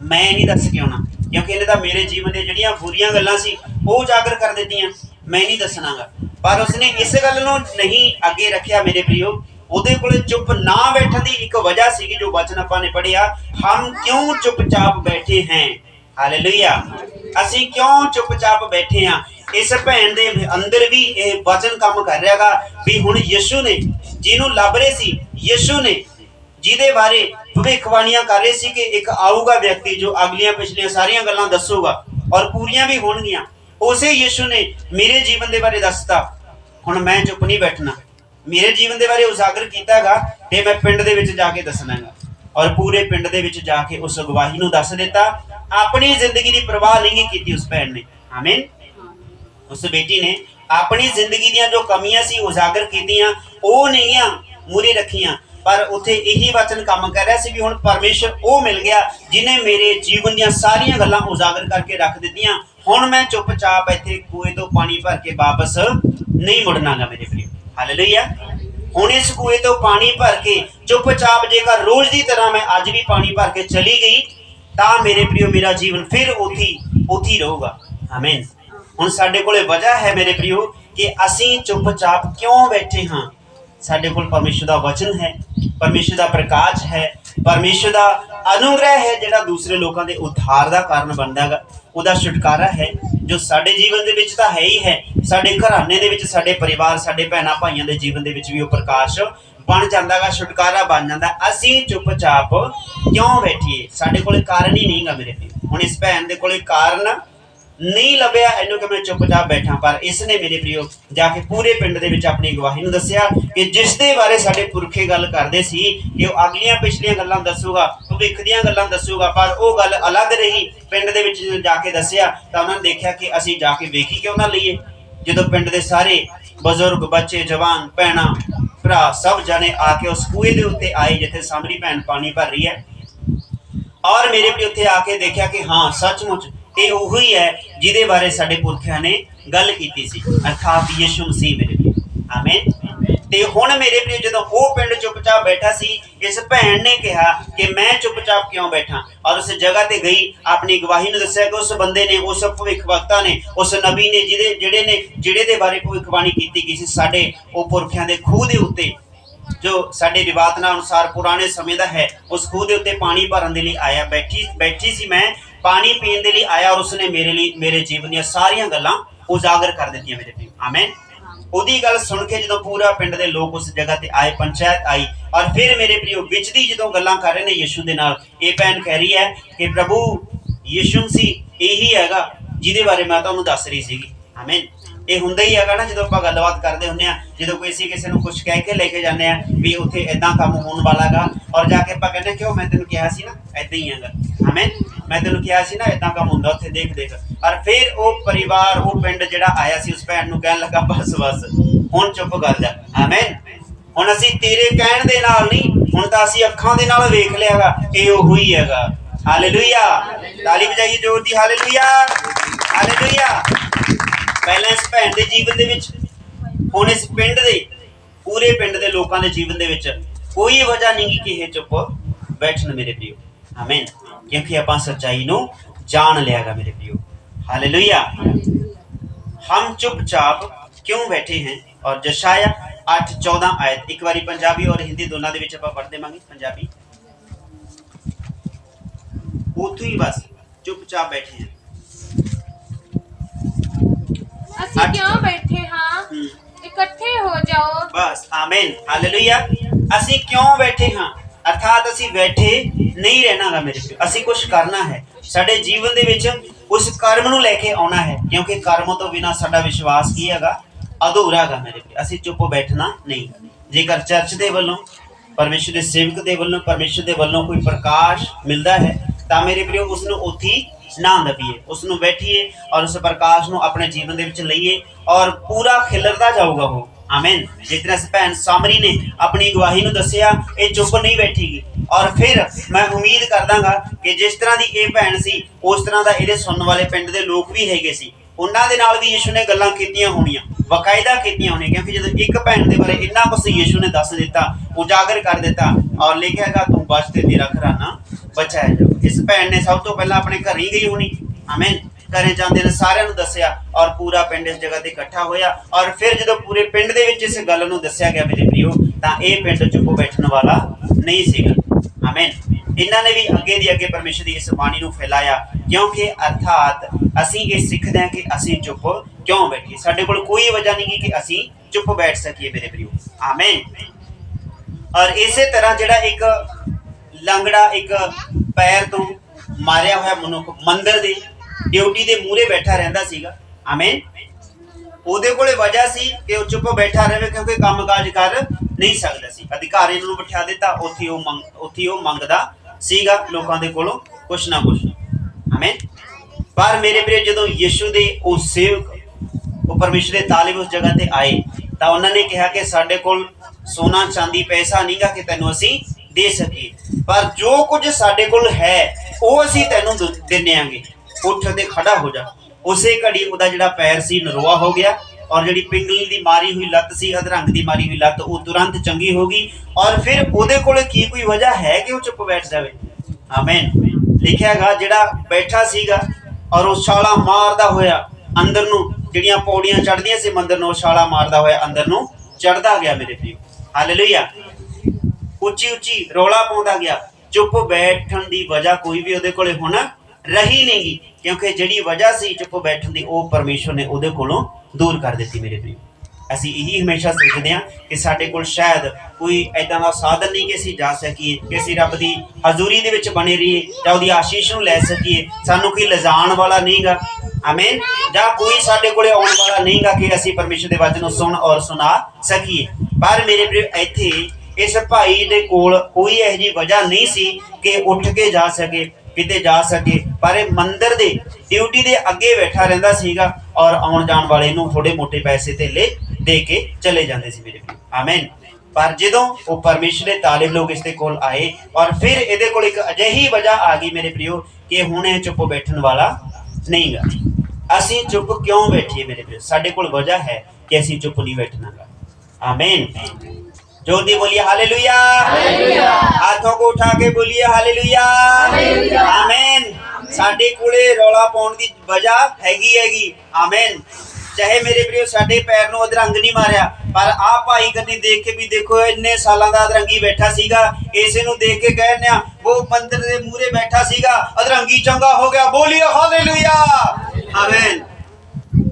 ਮੈਂ ਨਹੀਂ ਦੱਸ ਕੇ ਆਉਣਾ, ਕਿਉਂਕਿ ਇਹਨੇ ਤਾਂ ਮੇਰੇ ਜੀਵਨ ਦੀਆਂ ਜਿਹੜੀਆਂ ਬੁਰੀਆਂ ਗੱਲਾਂ ਸੀ ਉਹ ਉਜਾਗਰ ਕਰ ਦਿੱਤੀਆਂ, ਮੈਂ ਨਹੀਂ ਦੱਸਣਾਗਾ। ਪਰ ਉਸਨੇ ਇਸ ਗੱਲ ਨੂੰ ਨਹੀਂ ਅੱਗੇ ਰੱਖਿਆ ਮੇਰੇ ਪ੍ਰਿयो। ਉਹਦੇ ਕੋਲੇ ਚੁੱਪ ਨਾ ਬੈਠਣ ਦੀ ਇੱਕ ਵਜ੍ਹਾ ਸੀਗੀ ਜੋ ਵਚਨ ਆਪਾਂ ਨੇ ਪੜ੍ਹਿਆ, ਹਮ ਕਿਉਂ ਚੁੱਪਚਾਪ ਬੈਠੇ हैं। ਹਾਲੇਲੂਇਆ। ਅਸੀਂ ਕਿਉਂ ਚੁੱਪਚਾਪ ਬੈਠੇ ਹਾਂ। ਇਸ ਭੈਣ ਦੇ ਅੰਦਰ ਵੀ ਇਹ ਵਚਨ ਕੰਮ ਕਰ ਰਿਹਾਗਾ ਵੀ ਹੁਣ ਯਿਸੂ ਨੇ ਜਿਹਨੂੰ ਲੱਭ ਰਹੇ ਸੀ, ਯਿਸੂ ਨੇ ਜਿਹਦੇ ਬਾਰੇ ਭਵਿੱਖਬਾਣੀਆਂ ਕਰ ਰਹੇ ਸੀ ਕਿ ਇੱਕ ਆਊਗਾ ਵਿਅਕਤੀ ਜੋ ਅਗਲੀਆਂ ਪਿਛਲੀਆਂ ਸਾਰੀਆਂ ਗੱਲਾਂ ਦੱਸੂਗਾ ਔਰ ਪੂਰੀਆਂ ਵੀ ਹੋਣਗੀਆਂ, ਉਸੇ ਯਿਸੂ ਨੇ ਮੇਰੇ ਜੀਵਨ ਦੇ ਬਾਰੇ ਦੱਸਤਾ। ਹੁਣ ਮੈਂ ਚੁੱਪ ਨਹੀਂ ਬੈਠਣਾ, ਮੇਰੇ ਜੀਵਨ ਦੇ ਬਾਰੇ ਉਜਾਗਰ ਕੀਤਾਗਾ ਤੇ ਮੈਂ ਪਿੰਡ ਦੇ ਵਿੱਚ ਜਾ ਕੇ ਦੱਸਣਾਗਾ। ਔਰ ਪੂਰੇ ਪਿੰਡ ਦੇ ਵਿੱਚ ਜਾ ਕੇ ਉਸ ਗਵਾਹੀ ਨੂੰ ਦੱਸ ਦਿੱਤਾ। ਆਪਣੀ ਜ਼ਿੰਦਗੀ ਦੀ ਪਰਵਾਹ ਨਹੀਂ ਕੀਤੀ ਉਸ ਭੈਣ ਨੇ। ਆਮੀਨ। ਉਸ ਬੇਟੀ ਨੇ ਆਪਣੀ ਜ਼ਿੰਦਗੀ ਦੀਆਂ ਜੋ ਕਮੀਆਂ ਸੀ ਉਜਾਗਰ ਕੀਤੀਆਂ, ਉਹ ਨਹੀਂ ਮੂਹਰੇ ਰੱਖੀਆਂ। ਪਰ ਉੱਥੇ ਇਹੀ ਵਚਨ ਕੰਮ ਕਰ ਰਿਹਾ ਸੀ ਵੀ ਹੁਣ ਪਰਮੇਸ਼ਰ ਉਹ ਮਿਲ ਗਿਆ ਜਿਹਨੇ ਮੇਰੇ ਜੀਵਨ ਦੀਆਂ ਸਾਰੀਆਂ ਗੱਲਾਂ ਉਜਾਗਰ ਕਰਕੇ ਰੱਖ ਦਿੱਤੀਆਂ। ਹੁਣ ਮੈਂ ਚੁੱਪਚਾਪ ਇੱਥੇ ਕੂਏ ਤੋਂ ਪਾਣੀ ਭਰ ਕੇ ਵਾਪਸ ਨਹੀਂ ਮੁੜਨਾਗਾ ਮੇਰੇ ਪ੍ਰਿਯ। ਹਾਲੇਲੂਇਆ। ਹੁਣ ਇਸ ਕੂਏ ਤੋਂ ਪਾਣੀ ਭਰ ਕੇ ਚੁੱਪਚਾਪ ਜੇਕਰ ਰੋਜ਼ ਦੀ ਤਰ੍ਹਾਂ ਮੈਂ ਅੱਜ ਵੀ ਪਾਣੀ ਭਰ ਕੇ ਚਲੀ ਗਈ ਤਾਂ ਮੇਰੇ ਪ੍ਰਿਯੋ ਮੇਰਾ ਜੀਵਨ ਫਿਰ ਉੱਥੀ ਰਹੂਗਾ। ਆਮੀਨ। ਹੁਣ ਸਾਡੇ ਕੋਲੇ ਵਜ੍ਹਾ ਹੈ ਮੇਰੇ ਪ੍ਰਿਯੋ ਕਿ ਅਸੀਂ ਚੁੱਪਚਾਪ ਕਿਉਂ ਬੈਠੇ ਹਾਂ। ਸਾਡੇ ਕੋਲ ਪਰਮੇਸ਼ਰ ਦਾ ਵਚਨ ਹੈ, ਪਰਮੇਸ਼ਰ ਦਾ ਪ੍ਰਕਾਸ਼ ਹੈ, ਪਰਮੇਸ਼ਰ ਦਾ ਅਨੁਗ੍ਰਹਿ ਹੈ ਜਿਹੜਾ ਦੂਸਰੇ ਲੋਕਾਂ ਦੇ ਉद्धार ਦਾ ਕਾਰਨ ਬਣਦਾ ਹੈਗਾ। ਉਹਦਾ ਛੁਟਕਾਰਾ ਹੈ ਜੋ ਸਾਡੇ ਜੀਵਨ ਦੇ ਵਿੱਚ ਤਾਂ ਹੈ ਹੀ ਹੈ, ਸਾਡੇ ਘਰਾਣੇ ਦੇ ਵਿੱਚ, ਸਾਡੇ ਪਰਿਵਾਰ, ਸਾਡੇ ਭੈਣਾਂ ਭਾਈਆਂ ਦੇ ਜੀਵਨ ਦੇ ਵਿੱਚ ਵੀ ਉਹ ਪ੍ਰਕਾਸ਼ ਬਣ ਜਾਂਦਾ ਗਾ, ਛੁਟਕਾਰਾ ਬਣ ਜਾਂਦਾ। ਅਸੀਂ ਚੁੱਪਚਾਪ ਕਿਉਂ ਬੈਠੀਏ? ਸਾਡੇ ਕੋਲੇ ਕਾਰਨ ਹੀ ਨਹੀਂਗਾ ਮੇਰੇ ਪ੍ਰਿਯ। ਹੁਣ ਇਸ ਭੈਣ ਦੇ ਕੋਲੇ ਕਾਰਨ ਨਹੀਂ ਲੱਭਿਆ ਇਹਨੂੰ ਕਿ ਮੈਂ ਚੁੱਪਚਾਪ ਬੈਠਾ, ਪਰ ਇਸ ਨੇ ਮੇਰੇ ਪ੍ਰਿਯੋ ਜਾ ਕੇ ਪੂਰੇ ਪਿੰਡ ਦੇ ਵਿੱਚ ਆਪਣੀ ਗਵਾਹੀ ਨੂੰ ਦੱਸਿਆ ਕਿ ਜਿਸ ਦੇ ਬਾਰੇ ਸਾਡੇ ਪੁਰਖੇ ਗੱਲ ਕਰਦੇ ਸੀ ਕਿ ਉਹ ਅਗਲੀਆਂ ਪਿਛਲੀਆਂ ਗੱਲਾਂ ਦੱਸੂਗਾ, ਭਵਿੱਖ ਦੀਆਂ ਗੱਲਾਂ ਦੱਸੂਗਾ, ਪਰ ਉਹ ਗੱਲ ਅਲੱਗ ਰਹੀ। ਪਿੰਡ ਦੇ ਵਿੱਚ ਜਦੋਂ ਜਾ ਕੇ ਦੱਸਿਆ ਤਾਂ ਉਹਨਾਂ ਨੇ ਦੇਖਿਆ ਕਿ ਅਸੀਂ ਜਾ ਕੇ ਵੇਖੀ ਕਿਉਂ ਨਾ ਲਈਏ। ਜਦੋਂ ਪਿੰਡ ਦੇ ਸਾਰੇ ਬਜ਼ੁਰਗ, ਬੱਚੇ, ਜਵਾਨ, ਭੈਣਾਂ, ਭਰਾ ਸਭ ਜਣੇ ਆ ਕੇ ਉਸ ਕੂਏ ਦੇ ਉੱਤੇ ਆਏ ਜਿੱਥੇ ਸਾਮਰੀ ਭੈਣ ਪਾਣੀ ਭਰ ਰਹੀ ਹੈ। ਔਰ ਮੇਰੇ ਵੀ ਉੱਥੇ ਆ ਕੇ ਦੇਖਿਆ ਕਿ ਹਾਂ ਸੱਚਮੁੱਚ ਇਹ ਉਹੀ ਹੈ ਜਿਹਦੇ ਬਾਰੇ ਸਾਡੇ ਪੁਰਖਿਆਂ ਨੇ ਗੱਲ ਕੀਤੀ ਸੀ, ਅਰਥਾਤ ਯਿਸੂ ਮਸੀਹ ਮੇਰੇ ਵੀ। ਆਮੀਨ। ਤੇ ਹੁਣ ਮੇਰੇ ਵੀ ਜਦੋਂ ਉਹ ਪਿੰਡ ਚੁੱਪਚਾਪ ਬੈਠਾ ਸੀ, ਇਸ ਭੈਣ ਨੇ ਕਿਹਾ ਕਿ ਮੈਂ ਚੁੱਪਚਾਪ ਕਿਉਂ ਬੈਠਾ, ਔਰ ਉਸ ਜਗ੍ਹਾ ਤੇ ਗਈ, ਆਪਣੀ ਗਵਾਹੀ ਨੂੰ ਦੱਸਿਆ ਕਿ ਉਸ ਬੰਦੇ ਨੇ, ਉਸ ਭਵਿੱਖਵਕਤਾ ਨੇ, ਉਸ ਨਬੀ ਨੇ ਜਿਹੜੇ ਦੇ ਬਾਰੇ ਭਵਿੱਖਬਾਣੀ ਕੀਤੀ ਗਈ ਸੀ ਸਾਡੇ ਉਹ ਪੁਰਖਿਆਂ ਦੇ ਖੂਹ ਦੇ ਉੱਤੇ, ਜੋ ਸਾਡੇ ਰਿਵਾਇਤਾਂ ਅਨੁਸਾਰ ਪੁਰਾਣੇ ਸਮੇਂ ਦਾ ਹੈ, ਉਸ ਖੂਹ ਦੇ ਉੱਤੇ ਪਾਣੀ ਭਰਨ ਦੇ ਲਈ ਆਇਆ। ਬੈਠੀ ਸੀ ਮੈਂ, ਪਾਣੀ ਪੀਣ ਦੇ ਲਈ ਆਇਆ, ਔਰ ਉਸਨੇ ਮੇਰੇ ਜੀਵਨ ਦੀਆਂ ਸਾਰੀਆਂ ਗੱਲਾਂ ਉਜਾਗਰ ਕਰ ਦਿੱਤੀਆਂ ਮੇਰੇ ਪ੍ਰਿਯ। ਆਮੀਨ। ਉਹਦੀ ਗੱਲ ਸੁਣ ਕੇ ਜਦੋਂ ਪੂਰਾ ਪਿੰਡ ਦੇ ਲੋਕ ਉਸ ਜਗ੍ਹਾ ਤੇ ਆਏ, ਪੰਚਾਇਤ ਆਈ, ਔਰ ਫਿਰ ਮੇਰੇ ਪ੍ਰਿਯੋ ਵਿੱਚ ਦੀ ਜਦੋਂ ਗੱਲਾਂ ਕਰ ਰਹੇ ਨੇ ਯਿਸੂ ਦੇ ਨਾਲ, ਇਹ ਭੈਣ ਕਹਿ ਰਹੀ ਹੈ ਕਿ ਪ੍ਰਭੂ ਯਿਸੂ ਮਸੀਹ ਇਹੀ ਹੈਗਾ ਜਿਹਦੇ ਬਾਰੇ ਮੈਂ ਤੁਹਾਨੂੰ ਦੱਸ ਰਹੀ ਸੀਗੀ। ਆਮੀਨ। ਇਹ ਹੁੰਦਾ ਹੀ ਹੈਗਾ ਨਾ ਜਦੋਂ ਆਪਾਂ ਗੱਲਬਾਤ ਕਰਦੇ ਹੁੰਦੇ ਆ, ਜਦੋਂ ਕੋਈ ਅਸੀਂ ਕਿਸੇ ਨੂੰ ਕੁਝ ਕਹਿ ਕੇ ਲੈ ਕੇ ਜਾਂਦੇ ਆ ਵੀ ਉੱਥੇ ਏਦਾਂ ਕੰਮ ਹੋਣ ਵਾਲਾ ਗਾ, ਔਰ ਜਾ ਕੇ ਆਪਾਂ ਕਹਿੰਦੇ ਕਿਉਂ ਮੈਂ ਤੈਨੂੰ ਕਿਹਾ ਸੀ ਨਾ ਏਦਾਂ ਹੀ ਹੈਗਾ। ਆਮੀਨ। ਮੈਂ ਤੈਨੂੰ ਕਿਹਾ ਸੀ ਨਾ ਏਦਾਂ ਕੰਮ ਹੁੰਦਾ ਉੱਥੇ, ਦੇਖ। ਔਰ ਫਿਰ ਉਹ ਪਰਿਵਾਰ, ਉਹ ਪਿੰਡ ਜਿਹੜਾ ਆਇਆ ਸੀ ਉਸ ਭੈਣ ਨੂੰ ਕਹਿਣ ਲੱਗਾ ਬਸ ਹੁਣ ਚੁੱਪ ਕਰ ਜਾ। ਆਮੀਨ। ਹੁਣ ਅਸੀਂ ਤੇਰੇ ਕਹਿਣ ਦੇ ਨਾਲ ਨਹੀਂ, ਹੁਣ ਤਾਂ ਅਸੀਂ ਅੱਖਾਂ ਦੇ ਨਾਲ ਵੇਖ ਲਿਆਗਾ ਇਹ ਉਹੋ ਹੀ ਹੈਗਾ। ਹਾਲੇਲੂਇਆ। ਤਾਲੀ ਵਜਾਈਏ ਜ਼ੋਰ ਦੀ। ਹਾਲੇਲੂਇਆ। ਹਾਲੇਲੂਇਆ। ਪਹਿਲਾਂ ਇਸ ਭੈਣ ਦੇ ਜੀਵਨ ਦੇ ਵਿੱਚ, ਹੁਣ ਇਸ ਪਿੰਡ ਦੇ, ਪੂਰੇ ਪਿੰਡ ਦੇ ਲੋਕਾਂ ਦੇ ਜੀਵਨ ਦੇ ਵਿੱਚ ਕੋਈ ਵਜ੍ਹਾ ਨਹੀਂ ਕਿ ਇਹ ਚੁੱਪ ਬੈਠਣ ਮੇਰੇ ਪ੍ਰਿਯੋ। ਆਮੀਨ। ਕਿਉਂਕਿ ਆਪਾਂ ਸੱਚਾਈ ਨੂੰ ਜਾਣ ਲਿਆਗਾ ਮੇਰੇ ਪ੍ਰਿਯੋ। हालेलुया। हम चुपचाप क्यों बैठे हैं। और जशाया 8:14 आयत एक बारी पंजाबी और हिंदी दोनों दे विच आपां पढ़ देवांगे। पंजाबी उथों ही बस चुपचाप बैठे हैं। ਅਸੀਂ ਕਿਉਂ ਬੈਠੇ ਹਾਂ, ਇਕੱਠੇ ਹੋ ਜਾਓ। बस आमीन। हालेलुया। ਅਸੀਂ क्यों बैठे हाँ अर्थात ਅਸੀਂ बैठे नहीं रहना गा मेरे प्यो। ਅਸੀਂ कुछ करना है ਸਾਡੇ ਜੀਵਨ ਦੇ ਵਿੱਚ, उस कर्म ਨੂੰ ਲੈ ਕੇ ਆਉਣਾ ਹੈ, ਕਿਉਂਕਿ कर्म ਤੋਂ ਬਿਨਾ ਸਾਡਾ ਵਿਸ਼ਵਾਸ ਕੀ ਹੈਗਾ, ਅਧੂਰਾ ਗਾ ਮੇਰੇ प्यो। ਅਸੀਂ ਚੁੱਪ ਬੈਠਣਾ ਨਹੀਂ। ਜੇਕਰ ਚਰਚ ਦੇ ਵੱਲੋਂ, ਪਰਮੇਸ਼ਰ ਦੇ ਸੇਵਕ ਦੇ ਵੱਲੋਂ, ਪਰਮੇਸ਼ਰ ਦੇ ਵੱਲੋਂ ਕੋਈ ਪ੍ਰਕਾਸ਼ ਮਿਲਦਾ ਹੈ ਤਾਂ ਮੇਰੇ प्यो ਉਸ ਨੂੰ ਉੱਥੇ ना दबीए, उसनों बैठिए और उस प्रकाश को अपने जीवन दे विच लईए और पूरा खिलरदा जाऊगा वो। आमीन। जिस तरह से भैन सामरी ने अपनी गवाही नूं दस्सिया, ये चुप नहीं बैठेगी। और फिर मैं उम्मीद करदांगा कि जिस तरह की ये भैन सी उस तरह का ये सुनने वाले पिंड दे लोग भी हैगे सी, उन्हां दे नाल भी यीशु ने गल्लां कीतियां होणीआं। बकायदा कीतियां होने, क्योंकि जो एक भैन के बारे इन्ना कुछ यीशु ने दस दिता, उजागर कर दिता और लिखेगा तू बच ते तेरा घराना बचाया जाओ। इस भैन ने सब तो पहला अपने घर ही गई होनी, आमीन, घरें जांदे ने सारिਆਂ ਨੂੰ दस्सिया और पूरा पिंड इस जगह ते इकट्ठा होया और फिर जो पूरे पिंड दे विच इस गल नूं दस्सिया गया मेरे प्रियो तां इह पिंड चुप बैठण वाला नहीं सीगा, आमीन। इन्हां ने भी अगे दी अगे परमेश्वर दी इस बाणी नूं फैलाया, क्योंकि अर्थात असीं इह सिੱਖਦੇ ਹਾਂ कि असीं चुप क्यों बैठीए। साडे कोल कोई वजह नहीं कि असीं चुप बैठ सकीए मेरे प्रियो, आमीन। और इसे तरह जिहड़ा एक लंगड़ा एक पैर तो मारिया होया मनुख मंदिर दे ड्यूटी दे मूहरे बैठा रहिंदा सीगा, आमीन। ਉਹਦੇ ਕੋਲੇ ਵਜ੍ਹਾ ਸੀ ਕਿ ਉਹ ਚੁੱਪ ਬੈਠਾ ਰਹੇ, क्योंकि ਕੰਮ ਕਾਜ ਕਰ नहीं ਸਕਦਾ ਸੀ। ਅਧਿਕਾਰੀ ਨੂੰ ਬਿਠਾ ਦਿੱਤਾ, ਉੱਥੇ ਉਹ ਮੰਗਦਾ ਸੀਗਾ ਲੋਕਾਂ ਦੇ ਕੋਲੋਂ ਕੁਛ ਨਾ ਕੁਛ, ਆਮੀਨ। ਪਰ ਮੇਰੇ ਵੀਰੇ ਜਦੋਂ ਯਿਸੂ ਦੇ ਉਹ ਸੇਵਕ ਉਹ ਪਰਮੇਸ਼ਰ ਦੇ ਤਾਲਿਬ ਉਸ ਜਗ੍ਹਾ ਤੇ ਆਏ ਤਾਂ ਉਹਨਾਂ ਨੇ ਕਿਹਾ ਕਿ ਸਾਡੇ ਕੋਲ ਸੋਨਾ ਚਾਂਦੀ ਪੈਸਾ ਨਹੀਂਗਾ ਕਿ ਤੈਨੂੰ ਅਸੀਂ ਦੇ ਸਕੀਏ, ਪਰ ਜੋ ਕੁਝ ਸਾਡੇ ਕੋਲ ਹੈ ਉਹ ਅਸੀਂ ਤੈਨੂੰ ਦਿੰਦੇ ਆਂਗੇ, ਉੱਠ ਤੇ ਖੜਾ ਹੋ ਜਾ। ਉਸੇ ਘੜੀ ਉਹਦਾ ਜਿਹੜਾ ਪੈਰ ਸੀ ਨਰੋਆ ਹੋ ਗਿਆ और जिहड़ी पिंगली दी मारी हुई लत्त सी, अधरंग दी मारी हुई लत्त वो तुरंत चंगी हो गई। और फिर ਉਹਦੇ ਕੋਲੇ की कोई वजह है कि वो चुप बैठ जावे, आमीन। लिखिया गा जिहड़ा बैठा सीगा और उस छाला मारदा होया अंदर नूं, जिहड़ियां पौड़ियां चढ़दियां सी मंदिर नूं, छाला मारदा होया अंदर नूं चढ़दा गया मेरे प्रियो, हालेलुया। उच्ची उच्ची रौला पाउंदा गया, चुप बैठण दी वजह कोई भी ਉਹਦੇ ਕੋਲੇ हुण रही नहीं गी, क्योंकि जिहड़ी वजह सी चुप बैठण दी ਉਹ परमेश्वर ने ਉਹਦੇ ਕੋਲੋਂ दूर कर दी मेरे प्रियो। असीं यही हमेशा सोचते हैं कि साडे कोल शायद कोई ऐदां दा साधन नहीं कि असीं जा सकीए, कि असीं रब दी हजूरी दे विच बने रहीए जां उहदी आशीष नूं लै सकीए, सानूं कोई लिजाण वाला नहीं गा, आमीन, जां कोई साडे कोले आउण वाला नहीं गा कि असीं परमेश्वर दे वचन नूं सुण और सुना सकीए। पर मेरे प्रियो इत्थे इस भाई दे कोल कोई इहो जी वजह नहीं सी कि उठ के जा सके, किते जा सके, पर मंदिर दे ड्यूटी दे अगे बैठा रहिंदा सीगा और आउण जाण वाले नूं थोड़े मोटे पैसे धेले दे के चले जांदे सी मेरे प्रियो, आमीन। पर जदों वो परमेश्वर दे तालिब लोग इसदे कोल आए और फिर इहदे कोल एक अजिही वजह आ गई मेरे प्रियो कि हुण इह चुप बैठण वाला नहीं गा। असीं चुप क्यों बैठीए मेरे प्रियो? साडे कोल वजह है कि असीं चुप नहीं बैठना गा, आमीन। जोदी बोलिए हालेलुया, हाथों को उठा के बोलिए हालेलुया, आमीन। साडे कोले रौला पाउण दी वजह हैगी, आमीन। चाहे मेरे प्रियो साडे पैर नूं अधरंग नहीं मारिया, पर आ भाई कन्नी देख के भी देखो इन्ने सालां दा अधरंगी बैठा सीगा, इसे नूं देख के कहने वो मंदिर दे मूहरे बैठा सीगा, अधरंगी चंगा हो गया, बोलिए हालेलुया, आमीन।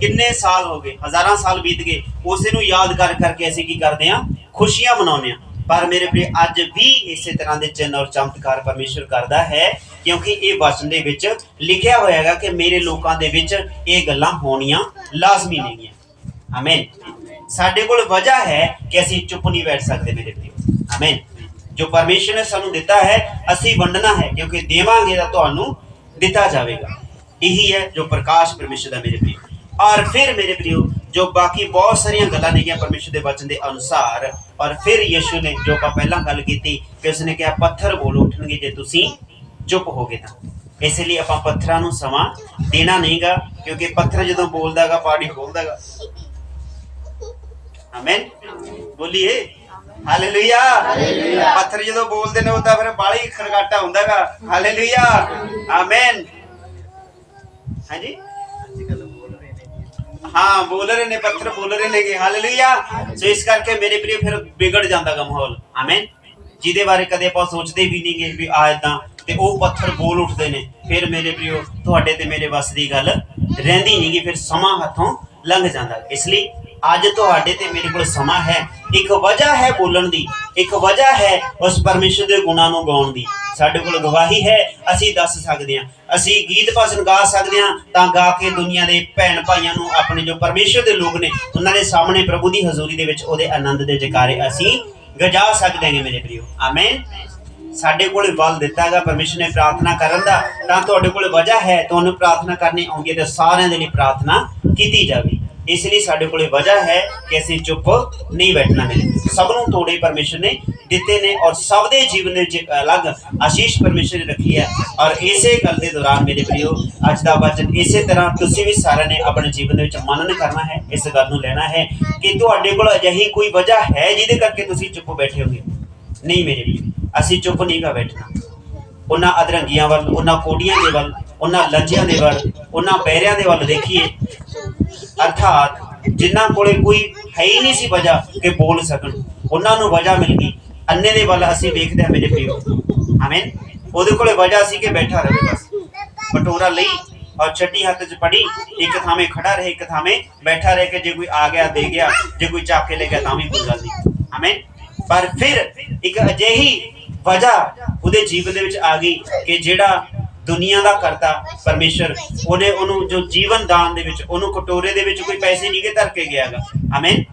किन्ने साल हो गए, हज़ारां साल बीत गए, उसे नूं याद कर करके असीं की करदे हां, खुशियां मनाउने हां। पर मेरे प्रिय अज भी इस तरह के चिन्ह और चमत्कार परमेश्वर करता है, क्योंकि ये वचन दे विच लिखिया होया है कि मेरे लोकां दे विच ये गल्लां होणियां लाजमी नहीं है, आमीन। साडे कोल वजह है कि असीं चुप नहीं बैठ सकते मेरे प्रिय, आमीन। जो परमेश्वर ने सानूं दिता है असीं वंडना है, क्योंकि देवांगे तां तुहानूं दिता जावेगा। यही है जो प्रकाश परमेश्वर दा मेरे प्रिय। और फिर मेरे प्रियो जो बाकी बहुत सारिया गल्लां नेगियां परमेश्वर के वचन के अनुसार, और फिर यीशु ने जो आपां पहलां गल कीती कि उसने कहा पत्थर बोल उठणगे जे तुसीं चुप हो गए तां। इसलिए आपां पत्थरां नूं समा देना नहीं गा, क्योंकि पत्थर जदों बोलदा गा पानी खोलदा गा, आमीन। बोलिए हालेलुया। पत्थर जदों बोलदे ने उदां फिर बाहला ही खड़काटा हुंदा गा, हालेलुया, आमीन। हां जी, हाँ बोल रहे ने, पत्थर बोल रहे ने, हालेलुया। सो इस करके मेरे प्रिय फिर बिगड़ जाता गा माहौल, आमीन। जिहदे बारे कदे आपां सोचते भी नहीं गए भी आ इदां ते ओह पत्थर बोल उठदे ने, फिर मेरे प्रियो तुहाडे ते मेरे बस दी गल रहिंदी नहीं गी, फिर समा हथों लंघ जांदा। इसलिए अज तुहाडे ते मेरे कोल समा है, एक वजह है बोलण दी, एक वजह है उस परमेश्वर दे गुणां नूं गाउण दी। साडे कोल गवाही है, असीं दस सकदे हां, असीं गीत भजन गा सकदे हां, तां गा के दुनिया दे भैण भाईआं नूं अपने जो परमेश्वर दे लोग ने उन्हां दे सामने प्रभु दी हजूरी दे विच ओहदे आनंद दे जकारे असीं गजा सकदे हां मेरे प्रियो, आमीन। साडे कोल बल दिता गा परमेश्वर ने प्रार्थना करन दा, तां तुहाडे कोल वजह है, तुहानूं प्रार्थना करनी आउंदी है ते सारिआं दे लई प्रार्थना कीती जावे। इसलिए साडे कोल वजह है कि असीं चुप नहीं बैठना मेरे, सबनूं तोड़े परमेश्वर ने ਦਿੱਤੇ ਨੇ ਔਰ ਸਭ ਦੇ ਜੀਵਨ ਦੇ ਵਿੱਚ ਅਲੱਗ ਆਸ਼ੀਸ਼ ਪਰਮੇਸ਼ਰ ਨੇ ਰੱਖੀ ਹੈ। ਔਰ ਇਸੇ ਗੱਲ ਦੇ ਦੌਰਾਨ ਮੇਰੇ ਪ੍ਰਿਓ ਅੱਜ ਦਾ ਵਚਨ ਇਸੇ ਤਰ੍ਹਾਂ ਤੁਸੀਂ ਵੀ ਸਾਰਿਆਂ ਨੇ ਆਪਣੇ ਜੀਵਨ ਦੇ ਵਿੱਚ ਮਨਨ ਕਰਨਾ ਹੈ, ਇਸ ਗੱਲ ਨੂੰ ਲੈਣਾ ਹੈ ਕਿ ਤੁਹਾਡੇ ਕੋਲ ਅਜਿਹੀ ਕੋਈ ਵਜ੍ਹਾ ਹੈ ਜਿਹਦੇ ਕਰਕੇ ਤੁਸੀਂ ਚੁੱਪ ਬੈਠੇ ਹੋਗੇ। ਨਹੀਂ ਮੇਰੇ ਪ੍ਰਿਓ, ਅਸੀਂ ਚੁੱਪ ਨਹੀਂ ਗਾ ਬੈਠਣਾ। ਉਹਨਾਂ ਅਧਰੰਗੀਆਂ ਵੱਲ, ਉਹਨਾਂ ਕੋਡੀਆਂ ਦੇ ਵੱਲ, ਉਹਨਾਂ ਲੰਝਿਆਂ ਦੇ ਵੱਲ, ਉਹਨਾਂ ਬਹਿਰਿਆਂ ਦੇ ਵੱਲ ਦੇਖੀਏ, ਅਰਥਾਤ ਜਿਨ੍ਹਾਂ ਕੋਲੇ ਕੋਈ ਹੈ ਹੀ ਨਹੀਂ ਸੀ ਵਜ੍ਹਾ ਕਿ ਬੋਲ ਸਕਣ, ਉਹਨਾਂ ਨੂੰ ਵਜ੍ਹਾ ਮਿਲ ਗਈ। ਅੰਨੇ ਦੇ ਵੱਲ ਅਸੀਂ ਵੇਖਦੇ ਹਾਂ ਮੇਰੇ ਪ੍ਰਿਓ, ਆਮੀਨ। ਉਹਦੇ ਕੋਲੇ ਵਜ੍ਹਾ ਸੀ ਕਿ ਬੈਠਾ ਰਹੇ, ਬਸ ਬਟੋਰਾ ਲਈ ਔਰ ਛੱਡੀ ਹੱਥ 'ਚ ਪੜੀ, ਇੱਕ ਥਾਵੇਂ ਖੜਾ ਰਹੇ, ਇੱਕ ਥਾਵੇਂ ਬੈਠਾ ਰਹੇ ਕਿ ਜੇ ਕੋਈ ਆ ਗਿਆ ਦੇ ਗਿਆ, ਜੇ ਕੋਈ ਚੱਕ ਕੇ ਲੈ ਗਿਆ ਤਾਂ ਵੀ ਕੋਈ ਗੱਲ ਨਹੀਂ, ਆਮੀਨ। ਪਰ ਫਿਰ ਇੱਕ ਅਜਿਹੀ ਵਜ੍ਹਾ ਉਹਦੇ ਜੀਵਨ ਦੇ ਵਿੱਚ ਆ ਗਈ ਕਿ ਜਿਹੜਾ ਦੁਨੀਆ ਦਾ ਕਰਤਾ ਪਰਮੇਸ਼ਰ, ਉਹਨੇ ਉਹਨੂੰ ਜੋ ਜੀਵਨ ਦਾਨ ਦੇ ਵਿੱਚ ਉਹਨੂੰ ਕਟੋਰੇ ਦੇ ਵਿੱਚ ਕੋਈ ਪੈਸੇ ਨਹੀਂ ਕੇ ਧਰ ਕੇ ਗਿਆਗਾ, ਆਮੀਨ।